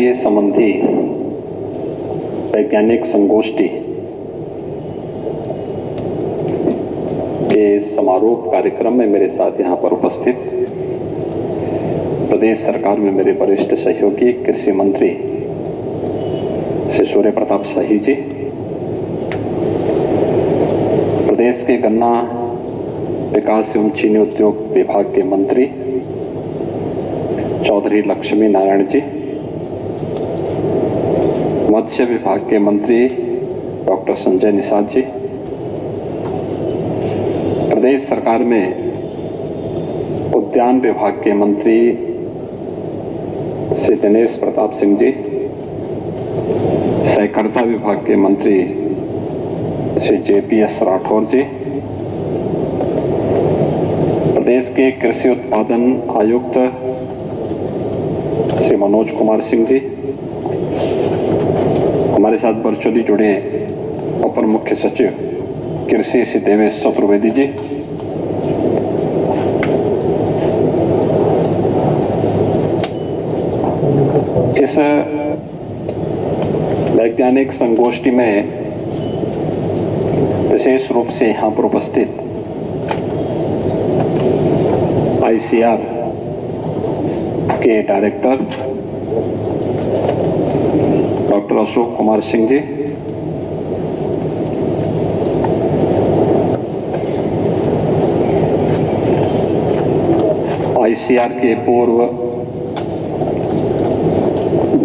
कृषि संबंधी वैज्ञानिक संगोष्ठी के समारोह कार्यक्रम में मेरे साथ यहाँ पर उपस्थित प्रदेश सरकार में मेरे वरिष्ठ सहयोगी कृषि मंत्री श्री सूर्य प्रताप शाही जी, प्रदेश के गन्ना विकास एवं चीनी उद्योग विभाग के मंत्री चौधरी लक्ष्मी नारायण जी, मत्स्य विभाग के मंत्री डॉक्टर संजय निषाद जी, प्रदेश सरकार में उद्यान विभाग के मंत्री श्री दिनेश प्रताप सिंह जी, सहकारिता विभाग के मंत्री श्री JPS राठौर जी, प्रदेश के कृषि उत्पादन आयुक्त श्री मनोज कुमार सिंह जी, हमारे साथ वर्चुअली जुड़े अपर मुख्य सचिव कृषि श्री देवेश चतुर्वेदी जी, इस वैज्ञानिक संगोष्ठी में विशेष रूप से यहाँ पर उपस्थित ICAR के director doctor Ashok Kumar Singh ji, ICAR के पूर्व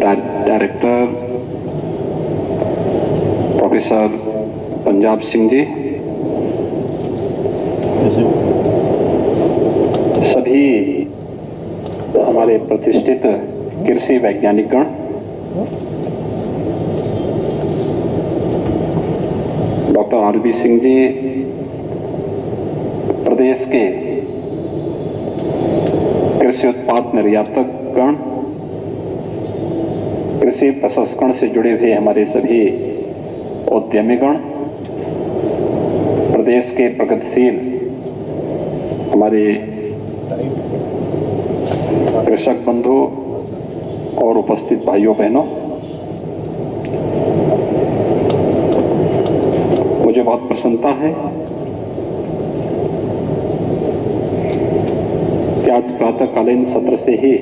डायरेक्टर प्रोफेसर पंजाब सिंह जी, सभी हमारे प्रतिष्ठित कृषि वैज्ञानिकगण, डॉक्टर RB सिंह जी, प्रदेश के कृषि उत्पाद निर्यातक गण, कृषि प्रसंस्करण से जुड़े हुए हमारे सभी उद्यमीगण, प्रदेश के प्रगतिशील हमारे कृषक बंधु और उपस्थित भाइयों बहनों, मुझे बहुत प्रसन्नता है कि आज प्रातःकालीन सत्र से ही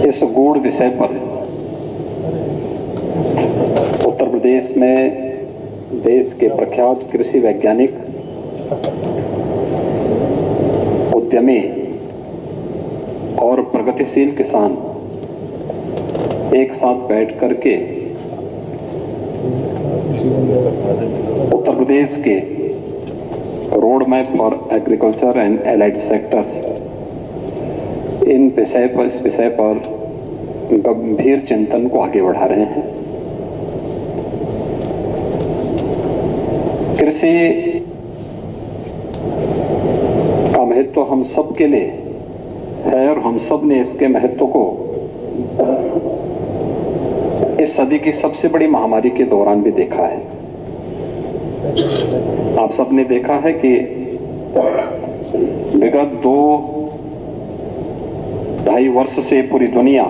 इस गूढ़ विषय पर उत्तर प्रदेश में देश के प्रख्यात कृषि वैज्ञानिक, उद्यमी और प्रगतिशील किसान एक साथ बैठ करके उत्तर प्रदेश के road map for agriculture and allied sectors इस विषय पर गंभीर चिंतन को आगे बढ़ा रहे हैं। कृषि का महत्व हम सब के लिए है और हम सब ने इसके महत्व को इस सदी की सबसे बड़ी महामारी के दौरान भी देखा है। आप सब ने देखा है कि विगत 2-2.5 वर्ष से पूरी दुनिया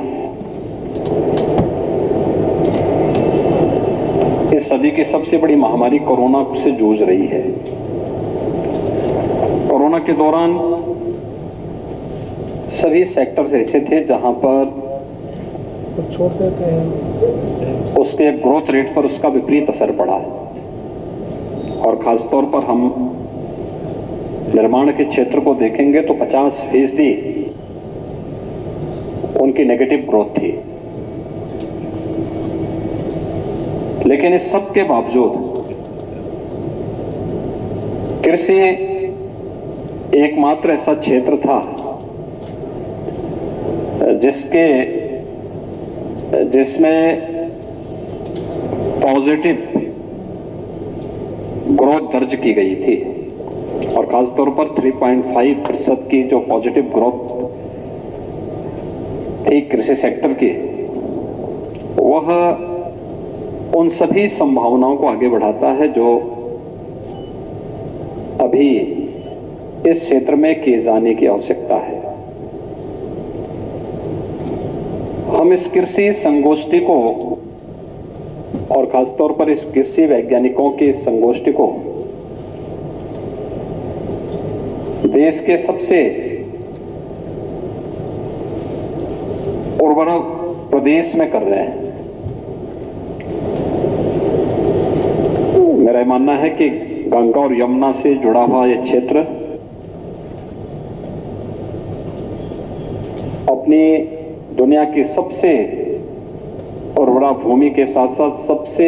इस सदी की सबसे बड़ी महामारी कोरोना से जूझ रही है। कोरोना के दौरान सभी सेक्टर्स ऐसे थे जहां पर उसके ग्रोथ रेट पर उसका विपरीत असर पड़ा है, और खासतौर पर हम निर्माण के क्षेत्र को देखेंगे तो 50% उनकी नेगेटिव ग्रोथ थी। लेकिन इस सब के बावजूद कृषि एकमात्र ऐसा क्षेत्र था जिसमें पॉजिटिव ग्रोथ दर्ज की गई थी, और खासतौर पर 3.5% की जो पॉजिटिव ग्रोथ थी कृषि सेक्टर की, वह उन सभी संभावनाओं को आगे बढ़ाता है जो अभी इस क्षेत्र में किए जाने की आवश्यकता है। हम इस कृषि संगोष्ठी को और खासतौर पर इस कृषि वैज्ञानिकों की संगोष्ठी को देश के सबसे उर्वरक प्रदेश में कर रहे हैं। मेरा मानना है कि गंगा और यमुना से जुड़ा हुआ यह क्षेत्र अपनी दुनिया की सबसे उर्वरा भूमि के साथ साथ सबसे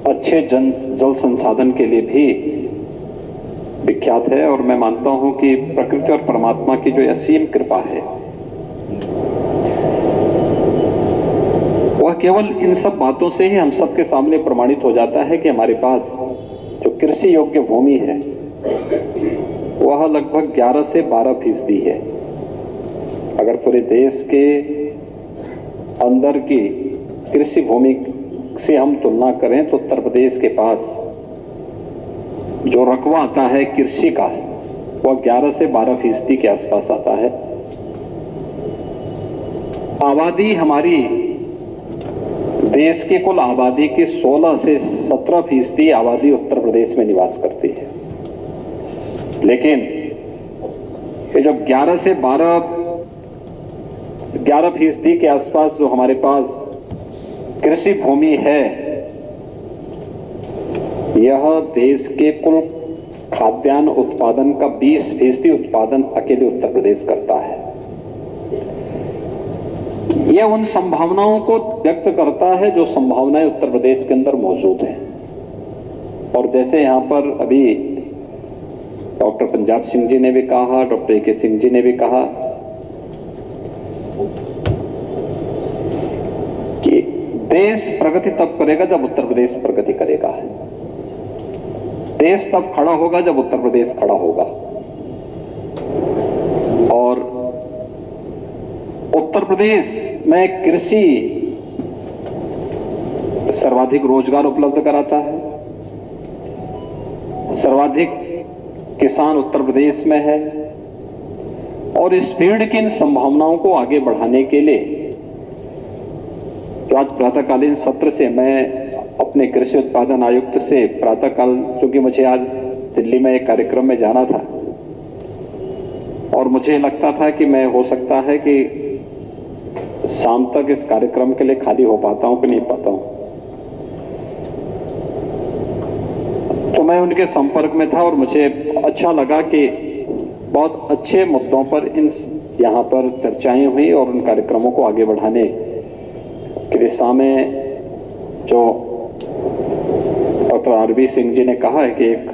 अच्छे जल संसाधन के लिए भी विख्यात है। और मैं मानता हूं कि प्रकृति और परमात्मा की जो असीम कृपा है वह केवल इन सब बातों से ही हम सबके सामने प्रमाणित हो जाता है कि हमारे पास जो कृषि योग्य भूमि है वह लगभग 11 से 12% है। अगर पूरे देश के अंदर की कृषि भूमि से हम तुलना करें तो उत्तर प्रदेश के पास जो रकबा आता है कृषि का वह 11 से 12% के आसपास आता है। आबादी हमारी देश की कुल आबादी की 16 से 17% आबादी उत्तर प्रदेश में निवास करती है, लेकिन ये जो 11 से 11% के आसपास जो हमारे पास कृषि भूमि है यह देश के कुल खाद्यान्न उत्पादन का 20% उत्पादन अकेले उत्तर प्रदेश करता है। यह उन संभावनाओं को व्यक्त करता है जो संभावनाएं उत्तर प्रदेश के अंदर मौजूद हैं। और जैसे यहां पर अभी डॉक्टर पंजाब सिंह जी ने भी कहा, डॉक्टर ए के सिंह जी ने भी कहा कि देश प्रगति तब करेगा जब उत्तर प्रदेश प्रगति करेगा, देश तब खड़ा होगा जब उत्तर प्रदेश खड़ा होगा। और उत्तर प्रदेश में कृषि सर्वाधिक रोजगार उपलब्ध कराता है, सर्वाधिक किसान उत्तर प्रदेश में है। और इस फील्ड की इन संभावनाओं को आगे बढ़ाने के लिए जो आज प्रातःकालीन सत्र से मैं अपने कृषि उत्पादन आयुक्त से प्रातःकाल, क्योंकि मुझे आज दिल्ली में एक कार्यक्रम में जाना था और मुझे लगता था कि मैं हो सकता है कि शाम तक इस कार्यक्रम के लिए खाली हो पाता हूं कि नहीं पाता हूं, तो मैं उनके संपर्क में था और मुझे अच्छा लगा कि बहुत अच्छे मुद्दों पर यहां पर चर्चाएं हुई और उन कार्यक्रमों को आगे बढ़ाने की दिशा में जो डॉक्टर आरबी सिंह जी ने कहा है कि एक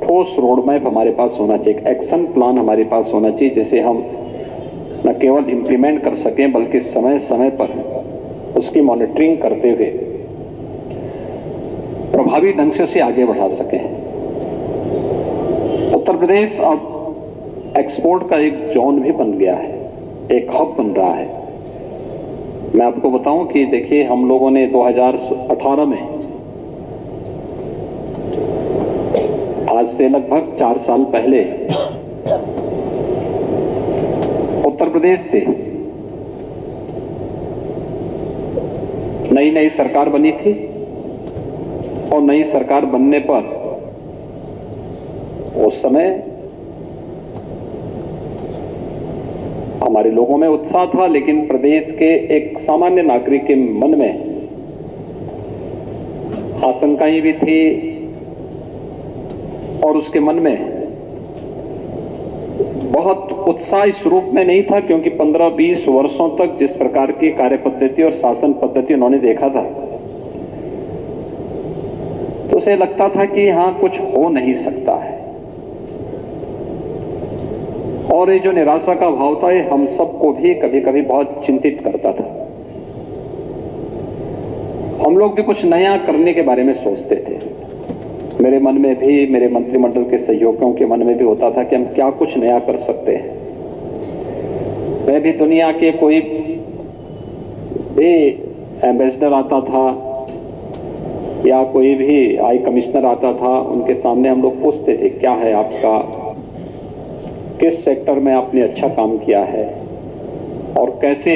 ठोस रोड मैप हमारे पास होना चाहिए, एक एक्शन प्लान हमारे पास होना चाहिए जिसे हम न केवल इंप्लीमेंट कर सकें बल्कि समय समय पर उसकी मॉनिटरिंग करते हुए प्रभावी ढंग से उसे आगे बढ़ा सकें। उत्तर प्रदेश अब एक्सपोर्ट का एक जोन भी बन गया है, एक हब बन रहा है। मैं आपको बताऊं कि देखिए हम लोगों ने 2018 में आज से लगभग 4 साल पहले उत्तर प्रदेश से नई नई सरकार बनी थी और नई सरकार बनने पर उस समय हमारे लोगों में उत्साह था, लेकिन प्रदेश के एक सामान्य नागरिक के मन में आशंकाएं भी थी और उसके मन में बहुत उत्साह इस रूप में नहीं था, क्योंकि 15-20 वर्षों तक जिस प्रकार की कार्य पद्धति और शासन पद्धति उन्होंने देखा था तो उसे लगता था कि यहां कुछ हो नहीं सकता है। और ये जो निराशा का भाव था ये हम सबको भी कभी कभी बहुत चिंतित करता था। हम लोग भी कुछ नया करने के बारे में सोचते थे। मेरे मन में भी, मेरे मंत्रिमंडल के सहयोगियों के मन में भी होता था कि हम क्या कुछ नया कर सकते हैं। मैं भी दुनिया के कोई भी एम्बेसडर आता था या कोई भी हाई कमिश्नर आता था, उनके सामने हम लोग पूछते थे क्या है आपका, किस सेक्टर में आपने अच्छा काम किया है और कैसे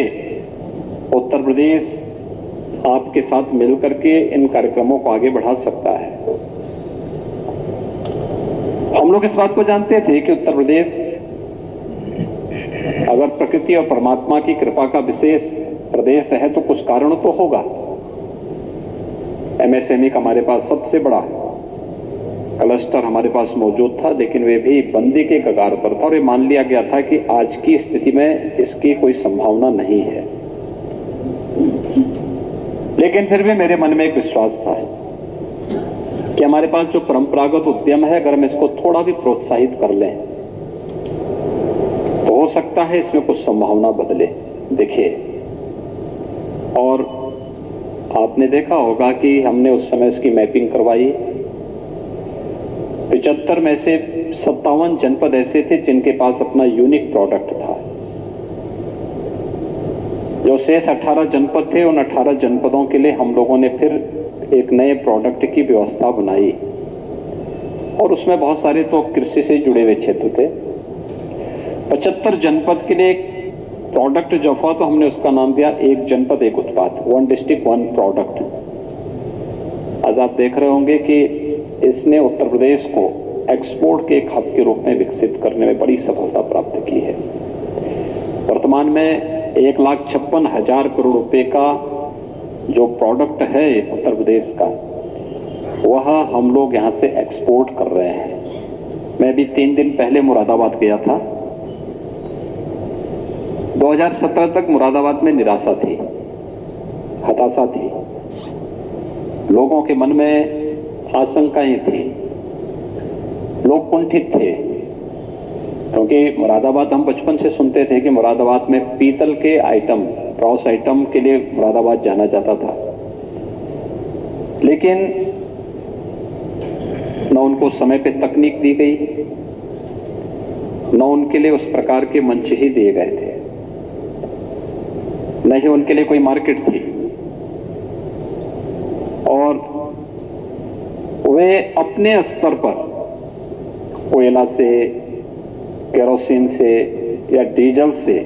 उत्तर प्रदेश आपके साथ मिलकर के इन कार्यक्रमों को आगे बढ़ा सकता है। हम लोग इस बात को जानते थे कि उत्तर प्रदेश अगर प्रकृति और परमात्मा की कृपा का विशेष प्रदेश है तो कुछ कारण तो होगा। एमएसएमई का हमारे पास सबसे बड़ा क्लस्टर हमारे पास मौजूद था, लेकिन वे भी बंदी के कगार पर था और ये मान लिया गया था कि आज की स्थिति में इसकी कोई संभावना नहीं है। लेकिन फिर भी मेरे मन में एक विश्वास था कि हमारे पास जो परंपरागत उद्यम है, अगर हम इसको थोड़ा भी प्रोत्साहित कर लें तो हो सकता है इसमें कुछ संभावना बदले दिखे। और आपने देखा होगा कि हमने उस समय इसकी मैपिंग करवाई। 75 में से 57 जनपद ऐसे थे जिनके पास अपना यूनिक प्रोडक्ट था। जो शेष 18 जनपद थे, उन 18 जनपदों के लिए हम लोगों ने फिर एक नए प्रोडक्ट की व्यवस्था बनाई और उसमें बहुत सारे तो कृषि से जुड़े हुए क्षेत्र थे। 75 जनपद के लिए एक प्रोडक्ट जो हुआ तो हमने उसका नाम दिया एक जनपद एक उत्पाद, 1 डिस्ट्रिक्ट 1 प्रोडक्ट। आज आप देख रहे होंगे कि इसने उत्तर प्रदेश को एक्सपोर्ट के एक हब के रूप में विकसित करने में बड़ी सफलता प्राप्त की है। वर्तमान में 1,56,000 करोड़ रुपए का जो प्रोडक्ट है उत्तर प्रदेश का, वह हम लोग यहां से एक्सपोर्ट कर रहे हैं। मैं भी 3 दिन पहले मुरादाबाद गया था। 2017 तक मुरादाबाद में निराशा थी, हताशा थी, लोगों के मन में आशंकाएं थी, लोग कुंठित थे, क्योंकि मुरादाबाद हम बचपन से सुनते थे कि मुरादाबाद में पीतल के आइटम, ब्रॉस आइटम के लिए मुरादाबाद जाना जाता था। लेकिन न उनको समय पे तकनीक दी गई, न उनके लिए उस प्रकार के मंच ही दिए गए थे, न ही उनके लिए कोई मार्केट थी। और वे अपने स्तर पर कोयला से, केरोसिन से या डीजल से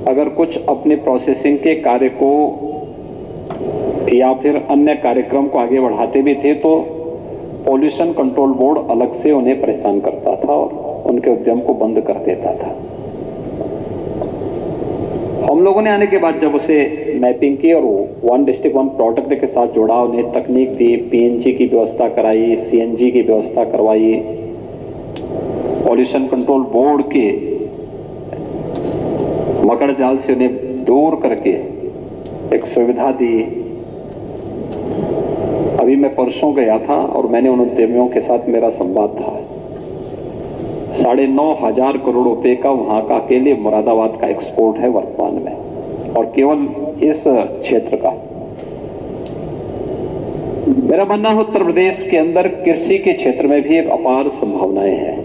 अगर कुछ अपने प्रोसेसिंग के कार्य को या फिर अन्य कार्यक्रम को आगे बढ़ाते भी थे तो पॉल्यूशन कंट्रोल बोर्ड अलग से उन्हें परेशान करता था और उनके उद्यम को बंद कर देता था। हम लोगों ने आने के बाद जब उसे मैपिंग की और 1 डिस्ट्रिक्ट 1 प्रोडक्ट के साथ जोड़ा, उन्हें तकनीक दी, पीएनजी की व्यवस्था कराई, सीएनजी की व्यवस्था करवाई, पॉल्यूशन कंट्रोल बोर्ड के मकड़ जाल से उन्हें दूर करके एक सुविधा दी। अभी मैं परसों गया था और मैंने उन उद्यमियों के साथ मेरा संवाद था। 9,500 करोड़ रुपए का वहां का अकेले मुरादाबाद का एक्सपोर्ट है वर्तमान में, और केवल इस क्षेत्र का। मेरा मानना है उत्तर प्रदेश के अंदर कृषि के क्षेत्र में भी अपार संभावनाएं हैं।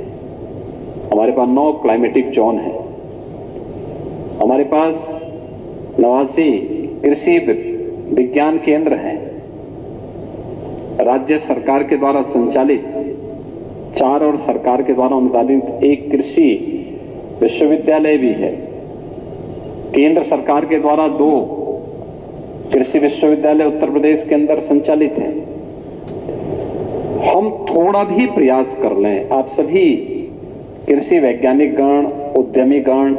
हमारे पास 9 क्लाइमेटिक जोन है, हमारे पास 89 कृषि विज्ञान केंद्र हैं, राज्य सरकार के द्वारा संचालित 4 और सरकार के द्वारा अनुदानित 1 कृषि विश्वविद्यालय भी है। केंद्र सरकार के द्वारा 2 कृषि विश्वविद्यालय उत्तर प्रदेश के अंदर संचालित हैं। हम थोड़ा भी प्रयास कर लें, आप सभी कृषि वैज्ञानिक गण, उद्यमी गण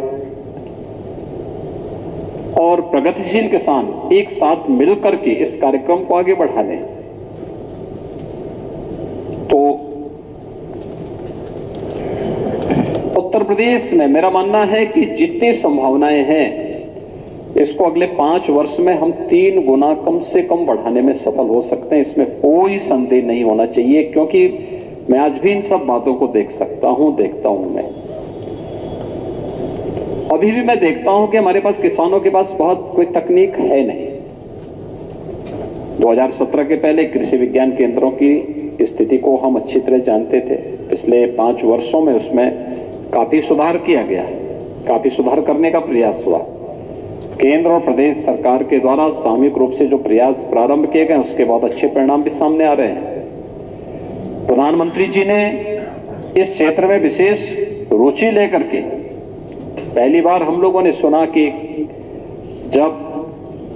और प्रगतिशील किसान एक साथ मिलकर के इस कार्यक्रम को आगे बढ़ा लें तो उत्तर प्रदेश में मेरा मानना है कि जितनी संभावनाएं हैं इसको अगले 5 वर्ष में हम 3 गुना कम से कम बढ़ाने में सफल हो सकते हैं। इसमें कोई संदेह नहीं होना चाहिए, क्योंकि मैं आज भी इन सब बातों को देखता हूं मैं। अभी भी मैं देखता हूं कि हमारे पास किसानों के पास बहुत कोई तकनीक है नहीं। 2017 के पहले कृषि विज्ञान केंद्रों की स्थिति को हम अच्छी तरह जानते थे। पिछले 5 वर्षों में उसमें काफी सुधार किया गया है, काफी सुधार करने का प्रयास हुआ। केंद्र और प्रदेश सरकार के द्वारा सामूहिक रूप से जो प्रयास प्रारंभ किए गए उसके बहुत अच्छे परिणाम भी सामने आ रहे हैं। प्रधानमंत्री जी ने इस क्षेत्र में विशेष रुचि लेकर के पहली बार हम लोगों ने सुना कि जब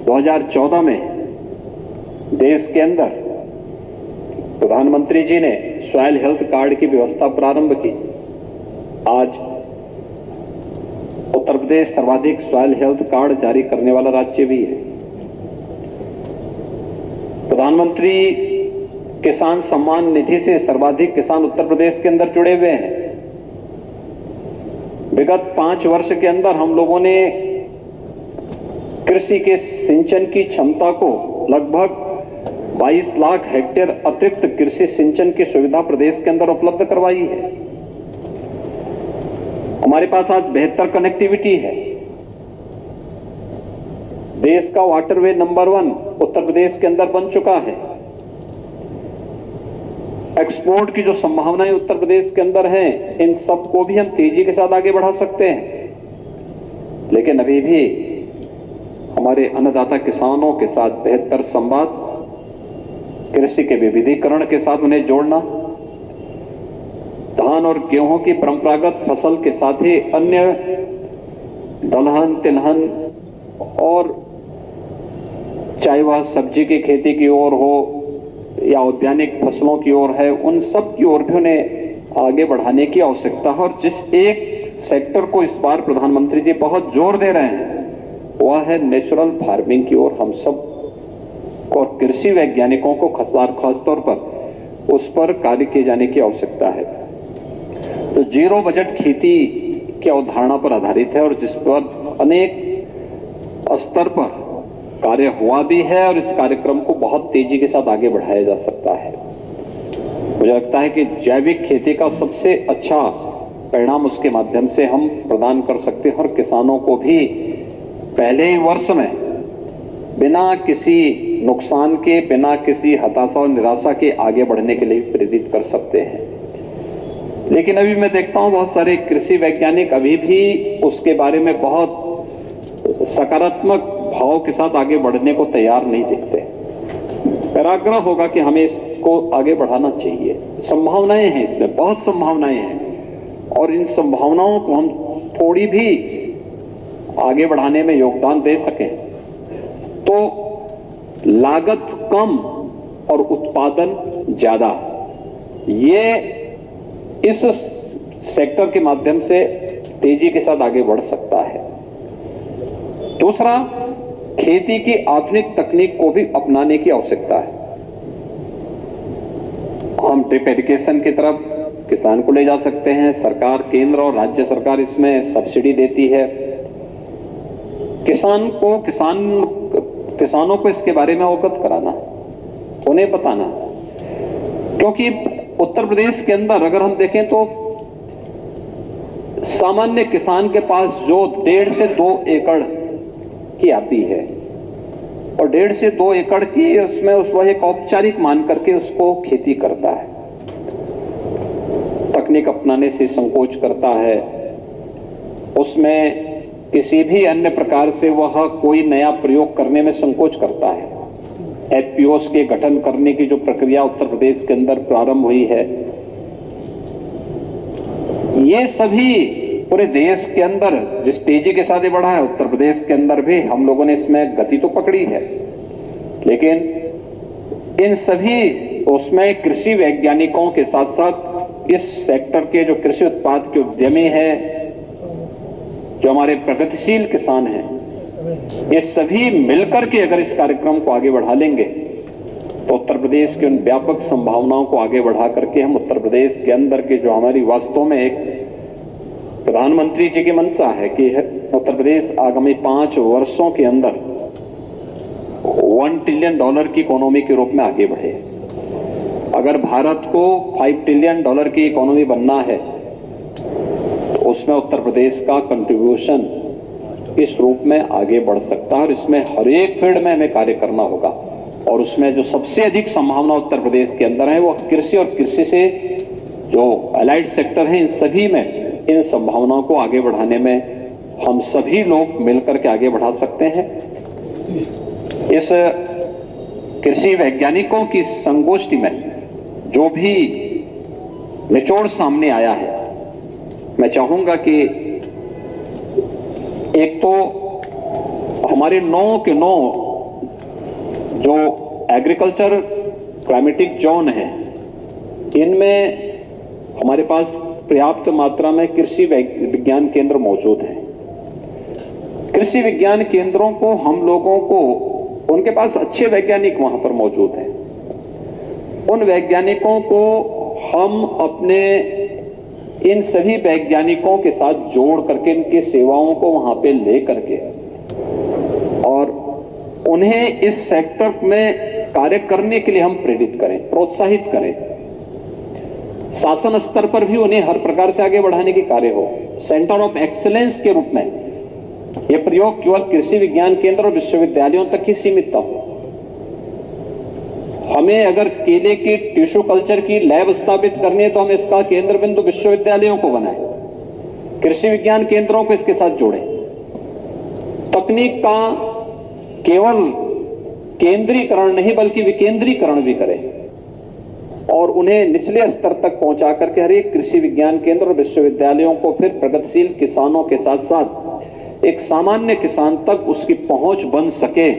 2014 में देश के अंदर प्रधानमंत्री जी ने सॉइल हेल्थ कार्ड की व्यवस्था प्रारंभ की। आज उत्तर प्रदेश सर्वाधिक सॉइल हेल्थ कार्ड जारी करने वाला राज्य भी है। प्रधानमंत्री किसान सम्मान निधि से सर्वाधिक किसान उत्तर प्रदेश के अंदर जुड़े हुए हैं। विगत 5 वर्ष के अंदर हम लोगों ने कृषि के सिंचन की क्षमता को लगभग 22 लाख हेक्टेयर अतिरिक्त कृषि सिंचन की सुविधा प्रदेश के अंदर उपलब्ध करवाई है। हमारे पास आज बेहतर कनेक्टिविटी है। देश का वाटरवे नंबर 1 उत्तर प्रदेश के अंदर बन चुका है। एक्सपोर्ट की जो संभावनाएं उत्तर प्रदेश के अंदर हैं, इन सब को भी हम तेजी के साथ आगे बढ़ा सकते हैं। लेकिन अभी भी हमारे अन्नदाता किसानों के साथ बेहतर संवाद, कृषि के विविधीकरण के साथ उन्हें जोड़ना, धान और गेहूं की परंपरागत फसल के साथ ही अन्य दलहन, तिलहन और चाहे वह सब्जी की खेती की ओर हो या औद्यानिक फसलों की ओर है, उन सब की ओर भी उन्हें आगे बढ़ाने की आवश्यकता है। और जिस एक सेक्टर को इस बार प्रधानमंत्री जी बहुत जोर दे रहे हैं, वह है नेचुरल फार्मिंग की ओर हम सब और कृषि वैज्ञानिकों को खासतौर पर उस पर कार्य किए जाने की आवश्यकता है। तो जीरो बजट खेती की अवधारणा पर आधारित है और जिस पर अनेक स्तर पर कार्य हुआ भी है और इस कार्यक्रम को बहुत तेजी के साथ आगे बढ़ाया जा सकता है। मुझे लगता है कि जैविक खेती का सबसे अच्छा परिणाम उसके माध्यम से हम प्रदान कर सकते हैं और किसानों को भी पहले ही वर्ष में बिना किसी नुकसान के, बिना किसी हताशा और निराशा के आगे बढ़ने के लिए प्रेरित कर सकते हैं। लेकिन अभी मैं देखता हूं बहुत सारे कृषि वैज्ञानिक अभी भी उसके बारे में बहुत सकारात्मक भाव के साथ आगे बढ़ने को तैयार नहीं दिखते। मेरा आग्रह होगा कि हमें इसको आगे बढ़ाना चाहिए। संभावनाएं हैं, इसमें बहुत संभावनाएं हैं और इन संभावनाओं को हम थोड़ी भी आगे बढ़ाने में योगदान दे सकें तो लागत कम और उत्पादन ज्यादा, ये इस सेक्टर के माध्यम से तेजी के साथ आगे बढ़ सकता है। दूसरा, खेती की आधुनिक तकनीक को भी अपनाने की आवश्यकता है। हम ड्रिप इरिगेशन की तरफ किसान को ले जा सकते हैं। सरकार, केंद्र और राज्य सरकार इसमें सब्सिडी देती है। किसानों को इसके बारे में अवगत कराना, उन्हें बताना, क्योंकि उत्तर प्रदेश के अंदर अगर हम देखें तो सामान्य किसान के पास जो 1.5 से 2 एकड़ की आती है और 1.5 से 2 एकड़ की उसमें वह एक औपचारिक मान करके उसको खेती करता है, तकनीक अपनाने से संकोच करता है, उसमें किसी भी अन्य प्रकार से वह कोई नया प्रयोग करने में संकोच करता है। एफपीओस के गठन करने की जो प्रक्रिया उत्तर प्रदेश के अंदर प्रारंभ हुई है, ये सभी पूरे देश के अंदर जिस तेजी के साथ बढ़ा है, उत्तर प्रदेश के अंदर भी हम लोगों ने इसमें गति तो पकड़ी है। लेकिन इन सभी उसमें कृषि वैज्ञानिकों के साथ साथ इस सेक्टर के जो कृषि उत्पाद के उद्यमी हैं, जो हमारे प्रगतिशील किसान हैं, ये सभी मिलकर के अगर इस कार्यक्रम को आगे बढ़ा लेंगे तो उत्तर प्रदेश की उन व्यापक संभावनाओं को आगे बढ़ा करके हम उत्तर प्रदेश के अंदर के जो हमारी वास्तव में एक प्रधानमंत्री जी की मंशा है कि उत्तर प्रदेश आगामी 5 वर्षों के अंदर $1 ट्रिलियन की इकोनॉमी के रूप में आगे बढ़े। अगर भारत को $5 ट्रिलियन की इकोनॉमी बनना है तो उसमें उत्तर प्रदेश का कंट्रीब्यूशन इस रूप में आगे बढ़ सकता है और इसमें हर एक फील्ड में हमें कार्य करना होगा। और उसमें जो सबसे अधिक संभावना उत्तर प्रदेश के अंदर है वो कृषि और कृषि से जो अलाइड सेक्टर है, इन सभी में इन संभावनाओं को आगे बढ़ाने में हम सभी लोग मिलकर के आगे बढ़ा सकते हैं। इस कृषि वैज्ञानिकों की संगोष्ठी में जो भी निचोड़ सामने आया है, मैं चाहूंगा कि एक तो हमारे 9 के 9 जो एग्रीकल्चर क्लाइमेटिक जोन है, इनमें हमारे पास पर्याप्त मात्रा में कृषि विज्ञान केंद्र मौजूद हैं। कृषि विज्ञान केंद्रों को हम लोगों को, उनके पास अच्छे वैज्ञानिक वहां पर मौजूद हैं, उन वैज्ञानिकों को हम अपने इन सभी वैज्ञानिकों के साथ जोड़ करके इनकी सेवाओं को वहां पे ले करके और उन्हें इस सेक्टर में कार्य करने के लिए हम प्रेरित करें, प्रोत्साहित करें। शासन स्तर पर भी उन्हें हर प्रकार से आगे बढ़ाने की कार्य हो। सेंटर ऑफ एक्सीलेंस के रूप में यह प्रयोग केवल कृषि विज्ञान केंद्र और विश्वविद्यालयों तक ही सीमित न हो। हमें अगर केले की टिश्यू कल्चर की लैब स्थापित करनी है तो हम इसका केंद्र बिंदु विश्वविद्यालयों को बनाएं, कृषि विज्ञान केंद्रों को इसके साथ जोड़ें। तकनीक का केवल केंद्रीकरण नहीं बल्कि विकेंद्रीकरण भी करें और उन्हें निचले स्तर तक पहुंचा करके हर एक कृषि विज्ञान केंद्र और विश्वविद्यालयों को फिर प्रगतिशील किसानों के साथ साथ एक सामान्य किसान तक उसकी पहुंच बन सके,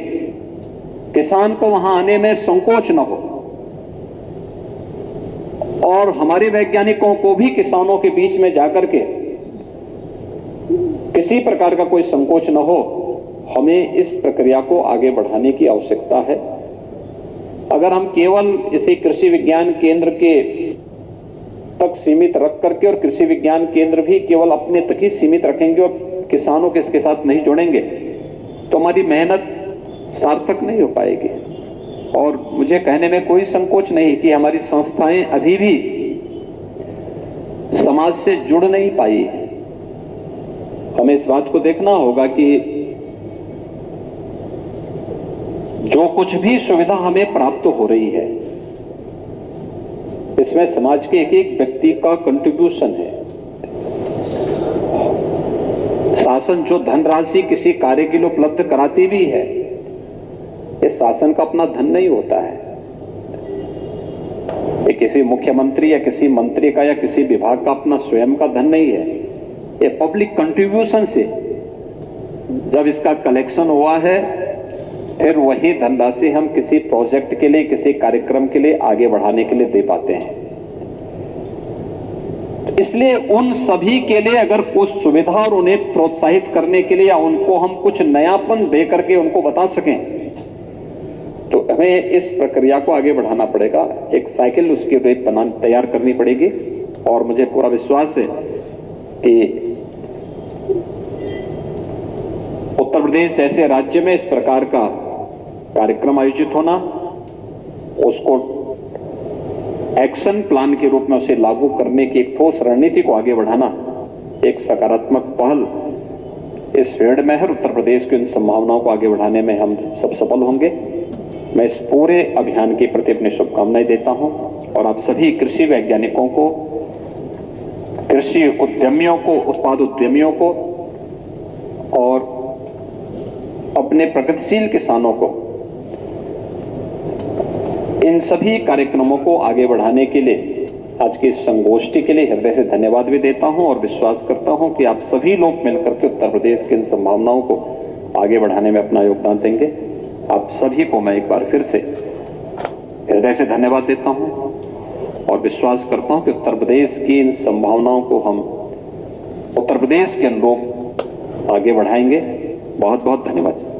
किसान को वहां आने में संकोच न हो और हमारे वैज्ञानिकों को भी किसानों के बीच में जाकर के किसी प्रकार का कोई संकोच न हो। हमें इस प्रक्रिया को आगे बढ़ाने की आवश्यकता है। अगर हम केवल इसे कृषि विज्ञान केंद्र के तक सीमित रख करके और कृषि विज्ञान केंद्र भी केवल अपने तक ही सीमित रखेंगे और किसानों के इसके साथ नहीं जोड़ेंगे तो हमारी मेहनत सार्थक नहीं हो पाएगी। और मुझे कहने में कोई संकोच नहीं कि हमारी संस्थाएं अभी भी समाज से जुड़ नहीं पाई। हमें इस बात को देखना होगा कि जो कुछ भी सुविधा हमें प्राप्त हो रही है इसमें समाज के एक एक व्यक्ति का कंट्रीब्यूशन है। शासन जो धनराशि किसी कार्य के लिए उपलब्ध कराती भी है, ये शासन का अपना धन नहीं होता है। ये किसी मुख्यमंत्री या किसी मंत्री का या किसी विभाग का अपना स्वयं का धन नहीं है। ये पब्लिक कंट्रीब्यूशन से जब इसका कलेक्शन हुआ है फिर वही धनराशि हम किसी प्रोजेक्ट के लिए, किसी कार्यक्रम के लिए आगे बढ़ाने के लिए दे पाते हैं। इसलिए उन सभी के लिए अगर कुछ सुविधा और उन्हें प्रोत्साहित करने के लिए या उनको हम कुछ नयापन दे करके उनको बता सकें तो हमें इस प्रक्रिया को आगे बढ़ाना पड़ेगा। एक साइकिल उसकी रेप तैयार करनी पड़ेगी और मुझे पूरा विश्वास है कि उत्तर प्रदेश जैसे राज्य में इस प्रकार का कार्यक्रम आयोजित होना, उसको एक्शन प्लान के रूप में उसे लागू करने की एक ठोस रणनीति को आगे बढ़ाना एक सकारात्मक पहल इस फील्ड में है। उत्तर प्रदेश की उन संभावनाओं को आगे बढ़ाने में हम सब सफल होंगे। मैं इस पूरे अभियान के प्रति अपनी शुभकामनाएं देता हूं और आप सभी कृषि वैज्ञानिकों को, कृषि उद्यमियों को, उत्पाद उद्यमियों को और अपने प्रगतिशील किसानों को इन सभी कार्यक्रमों को आगे बढ़ाने के लिए आज की इस संगोष्ठी के लिए हृदय से धन्यवाद भी देता हूं और विश्वास करता हूं कि आप सभी लोग मिलकर के उत्तर प्रदेश की इन संभावनाओं को आगे बढ़ाने में अपना योगदान देंगे। आप सभी को मैं एक बार फिर से हृदय से धन्यवाद देता हूं और विश्वास करता हूं कि उत्तर प्रदेश की इन संभावनाओं को हम उत्तर प्रदेश के लोग आगे बढ़ाएंगे। बहुत बहुत धन्यवाद।